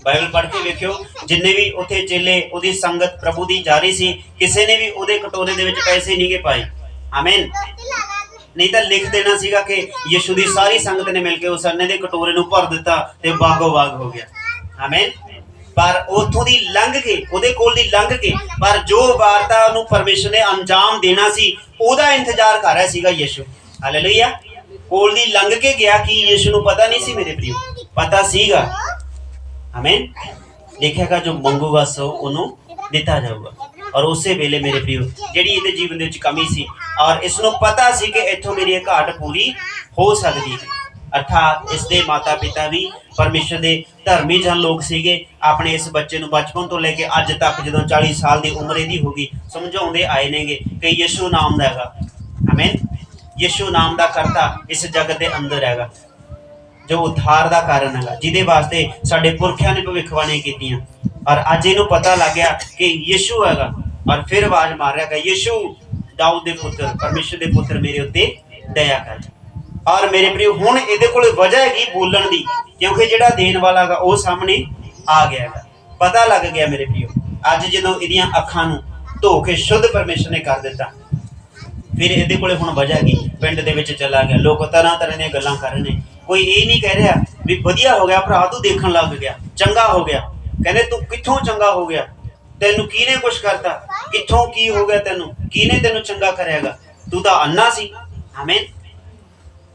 ਬਾਈਬਲ ਪੜ੍ਹ ਕੇ ਵੇਖਿਓ, ਜਿੰਨੇ ਵੀ ਉੱਥੇ ਚੇਲੇ ਉਹਦੀ ਸੰਗਤ ਪ੍ਰਭੂ ਦੀ ਜਾ ਰਹੀ ਸੀ, ਕਿਸੇ ਨੇ ਵੀ ਉਹਦੇ ਕਟੋਰੇ ਦੇ ਵਿੱਚ ਪੈਸੇ ਨਹੀਂ ਕੇ ਪਾਏ, ਆਮੀਨ। ਨਹੀਂ ਤਾਂ ਲਿਖ ਦੇਣਾ ਸੀਗਾ ਕਿ ਯਿਸੂ ਦੀ ਸਾਰੀ ਸੰਗਤ ਨੇ ਮਿਲ ਕੇ ਉਸ ਅੰਨੇ ਦੇ ਕਟੋਰੇ ਨੂੰ ਭਰ ਦਿੱਤਾ ਤੇ ਬਾਗੋ ਬਾਗ ਹੋ ਗਿਆ, ਆਮੀਨ। ਪਰ ਉਥੋਂ ਦੀ ਲੰਘ ਕੇ, ਉਹਦੇ ਕੋਲ ਦੀ ਲੰਘ ਕੇ, ਪਰ ਜੋ ਵਾਰਤਾ ਉਹਨੂੰ ਪਰਮੇਸ਼ਰ ਨੇ ਅੰਜਾਮ ਦੇਣਾ ਸੀ ਉਹਦਾ ਇੰਤਜ਼ਾਰ ਕਰ ਰਿਹਾ ਸੀਗਾ ਯਿਸੂ, ਹਾਲੇਲੂਇਆ। ਕੋਲ ਦੀ ਲੰਘ ਕੇ ਗਿਆ ਕਿ ਯਿਸੂ ਨੂੰ ਪਤਾ ਨਹੀਂ ਸੀ ਮੇਰੇ ਪ੍ਰਿਓ, ਪਤਾ ਸੀਗਾ, ਆਮੀਨ। ਲਿਖਿਆਗਾ ਜੋ ਮੰਗੂਗਾ ਸੋ ਉਹਨੂੰ ਦਿੱਤਾ ਜਾਊਗਾ। ਔਰ ਉਸੇ ਵੇਲੇ ਮੇਰੇ ਪ੍ਰਿਓ ਜਿਹੜੀ ਇਹਦੇ ਜੀਵਨ ਦੇ ਵਿੱਚ ਕਮੀ ਸੀ ਔਰ ਇਸ ਨੂੰ ਪਤਾ ਸੀ ਕਿ ਇੱਥੋਂ ਮੇਰੀ ਇਹ ਘਾਟ ਪੂਰੀ ਹੋ ਸਕਦੀ ਹੈ, ਅਰਥਾਤ ਇਸ ਦੇ ਮਾਤਾ ਪਿਤਾ ਵੀ ਪਰਮੇਸ਼ਰ ਦੇ ਧਰਮੀ ਜਨ ਲੋਕ ਸੀਗੇ। ਆਪਣੇ ਇਸ ਬੱਚੇ ਨੂੰ ਬਚਪਨ ਤੋਂ ਲੈ ਕੇ ਅੱਜ ਤੱਕ ਜਦੋਂ 40 ਸਾਲ ਦੀ ਉਮਰ ਇਹਦੀ ਹੋ ਗਈ ਸਮਝਾਉਂਦੇ ਆਏ ਨੇਗੇ ਕਿ ਯਿਸੂ ਨਾਮ ਦਾ ਹੈਗਾ, ਆਮੀਨ। ਯਿਸੂ ਨਾਮ ਦਾ ਕਰਤਾ ਇਸ ਜਗਤ ਦੇ ਅੰਦਰ ਹੈਗਾ, ਜੋ ਉद्धार ਦਾ ਕਾਰਨ ਹੈਗਾ, ਜਿਹਦੇ ਵਾਸਤੇ ਸਾਡੇ ਪੁਰਖਿਆਂ ਨੇ ਭਵਿੱਖਬਾਣੀਆਂ ਕੀਤੀਆਂ। ਔਰ ਅੱਜ ਇਹਨੂੰ ਪਤਾ ਲੱਗ ਗਿਆ ਕਿ ਯਿਸੂ ਹੈਗਾ, ਔਰ ਫਿਰ ਆਵਾਜ਼ ਮਾਰ ਰਿਹਾ ਕਿ ਯਿਸੂ ਦਾਊਦ ਦੇ ਪੁੱਤਰ, ਪਰਮੇਸ਼ਰ ਦੇ ਪੁੱਤਰ, ਮੇਰੇ ਉੱਤੇ ਦਇਆ ਕਰ। ਔਰ ਮੇਰੇ ਪ੍ਰਿਓ ਹੁਣ ਇਹਦੇ ਕੋਲ ਵਜ੍ਹਾ ਹੈਗੀ ਬੋਲਣ ਦੀ, ਕਿਉਂਕਿ ਜਿਹੜਾ ਦੇਣ ਵਾਲਾ ਹੈਗਾ ਉਹ ਸਾਹਮਣੇ ਆ ਗਿਆ ਹੈਗਾ, ਪਤਾ ਲੱਗ ਗਿਆ ਮੇਰੇ ਪ੍ਰਿਓ। ਅੱਜ ਜਦੋਂ ਇਹਦੀਆਂ ਅੱਖਾਂ ਨੂੰ ਧੋ ਕੇ ਸ਼ੁੱਧ ਪਰਮੇਸ਼ਰ ਨੇ ਕਰ ਦਿੱਤਾ, ਫਿਰ ਇਹਦੇ ਕੋਲੇ ਹੁਣ ਵਜ੍ਹਾ ਹੈਗੀ। ਪਿੰਡ ਦੇ ਵਿੱਚ ਚਲਾ ਗਿਆ, ਲੋਕ ਤਰ੍ਹਾਂ ਤਰ੍ਹਾਂ ਦੀਆਂ ਗੱਲਾਂ ਕਰ ਰਹੇ ਨੇ। ਕੋਈ ਇਹ ਨਹੀਂ ਕਹਿ ਰਿਹਾ ਵੀ ਵਧੀਆ ਹੋ ਗਿਆ ਭਰਾ ਤੂੰ ਦੇਖਣ ਲੱਗ ਗਿਆ, ਚੰਗਾ ਹੋ ਗਿਆ। ਕਹਿੰਦੇ ਤੂੰ ਕਿੱਥੋਂ ਚੰਗਾ ਹੋ ਗਿਆ, ਤੈਨੂੰ ਕਿਹਨੇ ਕੁਛ ਕਰਤਾ, ਕਿੱਥੋਂ ਕੀ ਹੋ ਗਿਆ, ਤੈਨੂੰ ਕਿਹਨੇ ਤੈਨੂੰ ਚੰਗਾ ਕਰਿਆਗਾ, ਤੂੰ ਤਾਂ ਅੰਨਾ ਸੀ, ਆਮੀਨ।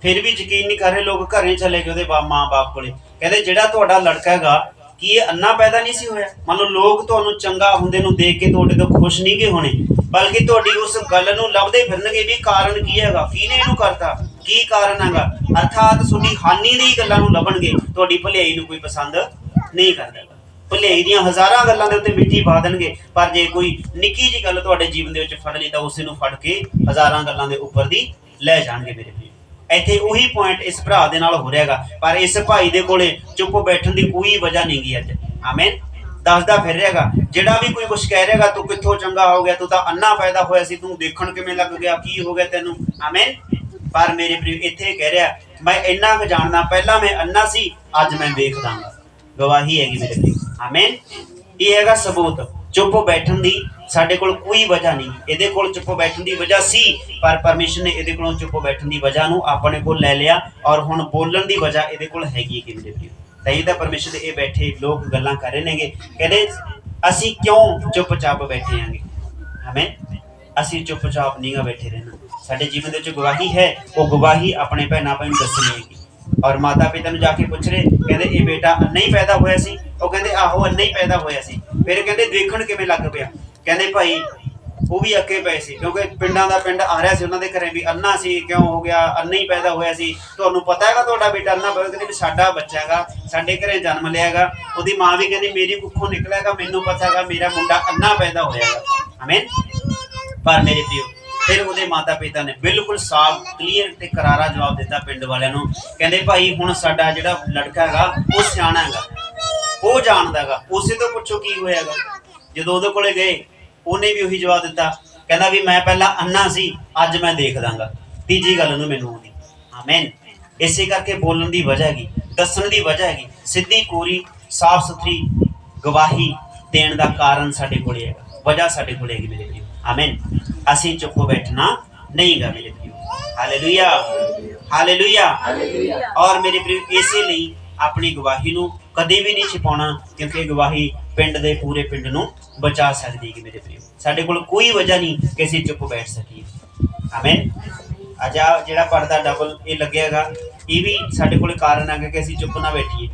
ਫਿਰ ਵੀ ਯਕੀਨ ਨਹੀਂ ਕਰ ਰਹੇ ਲੋਕ। ਘਰੇ ਚਲੇ ਗਏ ਉਹਦੇ ਮਾਂ ਬਾਪ ਕੋਲੇ, ਕਹਿੰਦੇ ਜਿਹੜਾ ਤੁਹਾਡਾ ਲੜਕਾ ਹੈਗਾ ਕੀ ਇਹ ਅੰਨਾ ਪੈਦਾ ਨਹੀਂ ਸੀ ਹੋਇਆ। ਮੰਨ ਲਓ ਲੋਕ ਤੁਹਾਨੂੰ ਚੰਗਾ ਹੁੰਦੇ ਨੂੰ ਦੇਖ ਕੇ ਤੁਹਾਡੇ ਤੋਂ ਖੁਸ਼ ਨਹੀਂ ਗੇ ਹੋਣੇ, ਬਲਕਿ ਤੁਹਾਡੀ ਉਸ ਗੱਲ ਨੂੰ ਲੱਭਦੇ ਫਿਰਨਗੇ ਵੀ ਕਾਰਨ ਕੀ ਹੈਗਾ, ਕਿਹਨੇ ਇਹਨੂੰ ਕਰਤਾ, ਕੀ ਕਾਰਨ ਹੈਗਾ। ਅਰਥਾਤ ਤੁਹਾਡੀ ਹਾਨੀ ਦੀ ਗੱਲਾਂ ਨੂੰ ਲੱਭਣਗੇ, ਤੁਹਾਡੀ ਭਲਾਈ ਨੂੰ ਕੋਈ ਪਸੰਦ ਨਹੀਂ ਕਰਦਾ। ਭਲਾਈ ਦੀਆਂ ਹਜ਼ਾਰਾਂ ਗੱਲਾਂ ਦੇ ਉੱਤੇ ਮਿੱਟੀ ਪਾ ਦੇਣਗੇ, ਪਰ ਜੇ ਕੋਈ ਨਿੱਕੀ ਜਿਹੀ ਗੱਲ ਤੁਹਾਡੇ ਜੀਵਨ ਦੇ ਵਿੱਚ ਫੜ ਲਈ ਤਾਂ ਉਸੇ ਨੂੰ ਫੜ ਕੇ ਹਜ਼ਾਰਾਂ ਗੱਲਾਂ ਦੇ ਉੱਪਰ ਦੀ ਲੈ ਜਾਣਗੇ ਮੇਰੇ ਵੀਰ। ਇੱਥੇ ਉਹੀ ਪੁਆਇੰਟ ਇਸ ਭਰਾ ਦੇ ਨਾਲ ਹੋ ਰਿਹਾਗਾ, ਪਰ ਇਸ ਭਾਈ ਦੇ ਕੋਲੇ ਚੁੱਪ ਬੈਠਣ ਦੀ ਕੋਈ ਵਜ੍ਹਾ ਨਹੀਂ ਗਈ ਅੱਜ, ਆਮੀਨ। ਦੱਸਦਾ ਫਿਰ ਰਿਹਾਗਾ, ਜਿਹੜਾ ਵੀ ਕੋਈ ਕੁਛ ਕਹਿ ਰਿਹਾਗਾ ਤੂੰ ਕਿੱਥੋਂ ਚੰਗਾ ਹੋ ਗਿਆ, ਤੂੰ ਤਾਂ ਅੰਨਾ ਪੈਦਾ ਹੋਇਆ ਸੀ, ਤੂੰ ਦੇਖਣ ਕਿਵੇਂ ਲੱਗ ਗਿਆ, ਕੀ ਹੋ ਗਿਆ ਤੈਨੂੰ, ਆਮੀਨ। ਪਰ ਮੇਰੇ ਪ੍ਰਿਯ ਇੱਥੇ ਕਹਿ ਰਿਹਾ ਮੈਂ ਇੰਨਾ ਕੁ ਜਾਣਦਾ, ਪਹਿਲਾਂ ਮੈਂ ਅੰਨਾ ਸੀ, ਅੱਜ ਮੈਂ ਵੇਖਦਾ। ਗਵਾਹੀ ਹੈਗੀ ਮੇਰੇ ਪ੍ਰਿਯ, ਆਮੀਨ। ਇਹ ਹੈਗਾ ਸਬੂਤ ਚੁੱਪ ਬੈਠਣ ਦੀ। ਸਾਡੇ ਕੋਲ ਕੋਈ ਵਜ੍ਹਾ ਨਹੀਂ, ਇਹਦੇ ਕੋਲ ਚੁੱਪ ਬੈਠਣ ਦੀ ਵਜ੍ਹਾ ਸੀ, ਪਰ ਪਰਮੇਸ਼ਰ ਨੇ ਇਹਦੇ ਕੋਲੋਂ ਚੁੱਪ ਬੈਠਣ ਦੀ ਵਜ੍ਹਾ ਨੂੰ ਆਪਣੇ ਕੋਲ ਲੈ ਲਿਆ ਔਰ ਹੁਣ ਬੋਲਣ ਦੀ ਵਜ੍ਹਾ ਇਹਦੇ ਕੋਲ ਹੈਗੀ ਕਿ ਮੇਰੇ ਪ੍ਰਿਯ। ਤਾਂ ਇਹ ਤਾਂ ਪਰਮੇਸ਼ਰ ਦੇ ਇਹ ਬੈਠੇ ਲੋਕ ਗੱਲਾਂ ਕਰ ਰਹੇ ਨੇਗੇ, ਕਹਿੰਦੇ ਅਸੀਂ ਕਿਉਂ ਚੁੱਪਚਾਪ ਬੈਠੇ ਆਂਗੇ, ਆਮੀਨ। ਅਸੀਂ ਚੁੱਪਚਾਪ ਨਹੀਂ ਗਾ ਬੈਠੇ ਰਹਿਣਾ। ਸਾਡੇ ਜੀਵਨ ਦੇ ਵਿੱਚ ਗਵਾਹੀ ਹੈ, ਉਹ ਗਵਾਹੀ ਆਪਣੇ ਭੈਣਾਂ ਭਾਈ ਨੂੰ ਦੱਸਣੀ ਹੈਗੀ। ਔਰ ਮਾਤਾ ਪਿਤਾ ਨੂੰ ਜਾ ਕੇ ਪੁੱਛ ਰਹੇ, ਕਹਿੰਦੇ ਇਹ ਬੇਟਾ ਅੰਨਾ ਹੀ ਪੈਦਾ ਹੋਇਆ ਸੀ, ਉਹ ਕਹਿੰਦੇ ਆਹੋ ਅੰਨਾ ਹੀ ਪੈਦਾ ਹੋਇਆ ਸੀ। ਫਿਰ ਕਹਿੰਦੇ ਦੇਖਣ ਕਿਵੇਂ ਲੱਗ ਪਿਆ, ਕਹਿੰਦੇ ਭਾਈ ਉਹ ਵੀ ਅੱਕੇ ਪਏ ਸੀ, ਕਿਉਂਕਿ ਪਿੰਡਾਂ ਦਾ ਪਿੰਡ ਆ ਰਿਹਾ ਸੀ ਉਹਨਾਂ ਦੇ ਘਰੇ ਵੀ ਅੰਨਾ ਸੀ, ਕਿਉਂ ਹੋ ਗਿਆ, ਅੰਨਾ ਹੀ ਪੈਦਾ ਹੋਇਆ ਸੀ, ਤੁਹਾਨੂੰ ਪਤਾ ਹੈਗਾ ਤੁਹਾਡਾ ਬੇਟਾ ਅੰਨਾ ਪੈਦਾ, ਕਹਿੰਦੇ ਵੀ ਸਾਡਾ ਬੱਚਾ ਹੈਗਾ, ਸਾਡੇ ਘਰੇ ਜਨਮ ਲਿਆ ਹੈਗਾ। ਉਹਦੀ ਮਾਂ ਵੀ ਕਹਿੰਦੀ ਮੇਰੀ ਕੁੱਖੋਂ ਨਿਕਲਿਆ ਹੈਗਾ, ਮੈਨੂੰ ਪਤਾ ਹੈਗਾ ਮੇਰਾ ਮੁੰਡਾ ਅੰਨਾ ਪੈਦਾ ਹੋਇਆ ਹੈਗਾ, ਆਮੀਨ। ਪਰ ਮੇਰੇ ਪ੍ਰਿਯ ਫਿਰ ਉਹਦੇ ਮਾਤਾ ਪਿਤਾ ਨੇ ਬਿਲਕੁਲ ਸਾਫ਼ ਕਲੀਅਰ ਤੇ ਕਰਾਰਾ ਜਵਾਬ ਦਿੱਤਾ ਪਿੰਡ ਵਾਲਿਆਂ ਨੂੰ, ਕਹਿੰਦੇ ਭਾਈ ਹੁਣ ਸਾਡਾ ਜਿਹੜਾ ਲੜਕਾ ਹੈਗਾ ਉਹ ਸਿਆਣਾ ਹੈਗਾ, ਉਹ ਜਾਣਦਾ ਹੈਗਾ, ਉਸੇ ਤੋਂ ਪੁੱਛੋ ਕੀ ਹੋਇਆ ਹੈਗਾ। ਜਦੋਂ ਉਹਦੇ ਕੋਲੇ ਗਏ ਉਹਨੇ ਵੀ ਉਹੀ ਜਵਾਬ ਦਿੱਤਾ, ਕਹਿੰਦਾ ਵੀ ਮੈਂ ਪਹਿਲਾਂ ਅੰਨਾ ਸੀ, ਅੱਜ ਮੈਂ ਦੇਖ ਦਾਂਗਾ। ਤੀਜੀ ਗੱਲ ਨੂੰ ਮੈਨੂੰ ਆਉਂਦੀ, ਆਮੀਨ। ਇਸੇ ਕਰਕੇ ਬੋਲਣ ਦੀ ਵਜ੍ਹਾ ਹੈਗੀ, ਦੱਸਣ ਦੀ ਵਜ੍ਹਾ ਹੈਗੀ, ਸਿੱਧੀ ਕੋਰੀ ਸਾਫ਼ ਸੁਥਰੀ ਗਵਾਹੀ ਦੇਣ ਦਾ ਕਾਰਨ ਸਾਡੇ ਕੋਲੇ ਹੈਗਾ, ਵਜ੍ਹਾ ਸਾਡੇ ਕੋਲੇ ਹੈਗੀ ਮੇਰੇ ਵੀਰੋ, ਆਮੀਨ। ਅਸੀਂ ਚੁੱਪ ਬੈਠਣਾ ਨਹੀਂ ਗਾ ਮੇਰੇ ਵੀਰੋ, ਹਾਲੇਲੂਇਆ ਹਾਲੇਲੂਇਆ। ਔਰ ਮੇਰੇ ਵੀਰੋ ਇਸੇ ਲਈ ਆਪਣੀ ਗਵਾਹੀ ਨੂੰ ਕਦੇ ਵੀ ਨਹੀਂ ਛਿਪਾਉਣਾ, ਕਿਉਂਕਿ ਗਵਾਹੀ ਪਿੰਡ ਦੇ ਪੂਰੇ ਪਿੰਡ ਨੂੰ ਬਚਾ ਸਕਦੀ ਹੈ ਮੇਰੇ ਪ੍ਰਿਓ। ਸਾਡੇ ਕੋਲ ਕੋਈ ਵਜ੍ਹਾ ਨਹੀਂ ਕਿ ਅਸੀਂ ਚੁੱਪ ਬੈਠ ਸਕੀਏ। ਆਮੀਨ। ਅੱਜ ਆ ਜਿਹੜਾ ਪਰਦਾ ਡਬਲ ਇਹ ਲੱਗਿਆਗਾ, ਇਹ ਵੀ ਸਾਡੇ ਕੋਲ ਕਾਰਨ ਹੈਗਾ ਕਿ ਅਸੀਂ ਚੁੱਪ ਨਾ ਬੈਠੀਏ।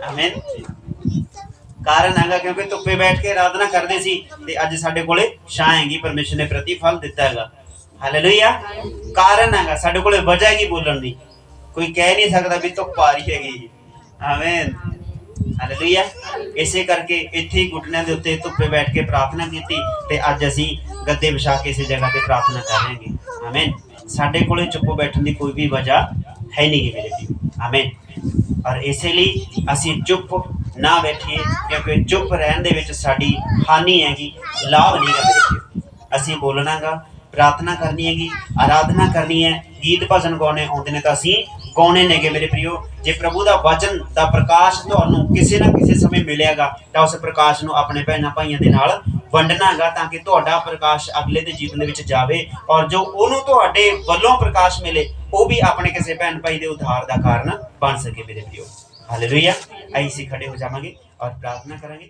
ਆਮੀਨ। ਕਾਰਨ ਹੈਗਾ ਕਿਉਂਕਿ ਧੁੱਪੇ ਬੈਠ ਕੇ ਆਰਾਧਨਾ ਕਰਦੇ ਸੀ ਤੇ ਅੱਜ ਸਾਡੇ ਕੋਲੇ ਛਾਂ ਹੈਗੀ, ਪਰਮੇਸ਼ਰ ਨੇ ਪ੍ਰਤੀਫਲ ਦਿੱਤਾ ਹੈਗਾ। ਹਾਲੇਲੂਇਆ। ਕਾਰਨ ਹੈਗਾ, ਸਾਡੇ ਕੋਲੇ ਵਜ੍ਹਾ ਹੈਗੀ ਬੋਲਣ ਦੀ। ਕੋਈ ਕਹਿ ਨਹੀਂ ਸਕਦਾ ਵੀ ਧੁੱਪ ਆ ਰਹੀ ਹੈਗੀ। ਆਮੀਨ। ਹਾਲੇਲੂਇਆ। ਇਸੇ ਕਰਕੇ ਇੱਥੇ ਹੀ ਘੁਟਨਿਆਂ ਦੇ ਉੱਤੇ ਧੁੱਪੇ ਬੈਠ ਕੇ ਪ੍ਰਾਰਥਨਾ ਕੀਤੀ ਤੇ ਅੱਜ ਅਸੀਂ ਗੱਦੇ ਵਿਛਾ ਕੇ ਇਸੇ ਜਗ੍ਹਾ ਤੇ ਪ੍ਰਾਰਥਨਾ ਕਰ ਰਹੇ ਹਾਂ। ਆਮੀਨ। ਸਾਡੇ ਕੋਲੇ ਚੁੱਪ ਬੈਠਣ ਦੀ ਕੋਈ ਵੀ ਵਜ੍ਹਾ ਹੈ ਨਹੀਂ ਮੇਰੇ ਵੀਰੋ। ਆਮੀਨ। ਔਰ ਇਸੇ ਲਈ ਅਸੀਂ ਚੁੱਪ ਨਾ ਬੈਠੀਏ ਕਿਉਂਕਿ ਚੁੱਪ ਰਹਿਣ ਦੇ ਵਿੱਚ ਸਾਡੀ ਹਾਨੀ ਹੈਗੀ, ਲਾਭ ਨਹੀਂ ਗਾ ਮੇਰੇ ਵੀਰੋ। ਅਸੀਂ ਬੋਲਣਾ ਗਾ, ਪ੍ਰਾਰਥਨਾ ਕਰਨੀ ਹੈਗੀ, ਆਰਾਧਨਾ ਕਰਨੀ ਹੈ, ਗੀਤ ਭਜਨ ਗਾਉਣੇ ਆਉਂਦੇ ਨੇ ਤਾਂ ਅਸੀਂ ਗਾਉਣੇ ਨੇਗੇ ਮੇਰੇ ਪ੍ਰਿयो। ਜੇ ਪ੍ਰਭੂ ਦਾ ਵਚਨ ਦਾ ਪ੍ਰਕਾਸ਼ ਤੁਹਾਨੂੰ ਕਿਸੇ ਨਾ ਕਿਸੇ ਸਮੇਂ ਮਿਲਿਆਗਾ ਤਾਂ ਉਸ ਪ੍ਰਕਾਸ਼ ਨੂੰ ਆਪਣੇ ਭੈਣਾਂ ਭਾਈਆਂ ਦੇ ਨਾਲ ਵੰਡਣਾ ਹੈਗਾ ਤਾਂ ਕਿ ਤੁਹਾਡਾ ਪ੍ਰਕਾਸ਼ ਅਗਲੇ ਦੇ ਜੀਵਨ ਦੇ ਵਿੱਚ ਜਾਵੇ ਔਰ ਜੋ ਉਹਨੂੰ ਤੁਹਾਡੇ ਵੱਲੋਂ ਪ੍ਰਕਾਸ਼ ਮਿਲੇ ਉਹ ਵੀ ਆਪਣੇ ਕਿਸੇ ਭੈਣ ਭਾਈ ਦੇ ਉद्धार ਦਾ ਕਾਰਨ ਬਣ ਸਕੇ ਮੇਰੇ ਪ੍ਰਿयो। ਹਾਲੇਲੂਇਆ। ਅਸੀਂ ਖੜੇ ਹੋ ਜਾਵਾਂਗੇ ਔਰ ਪ੍ਰਾਰਥਨਾ ਕਰਾਂਗੇ।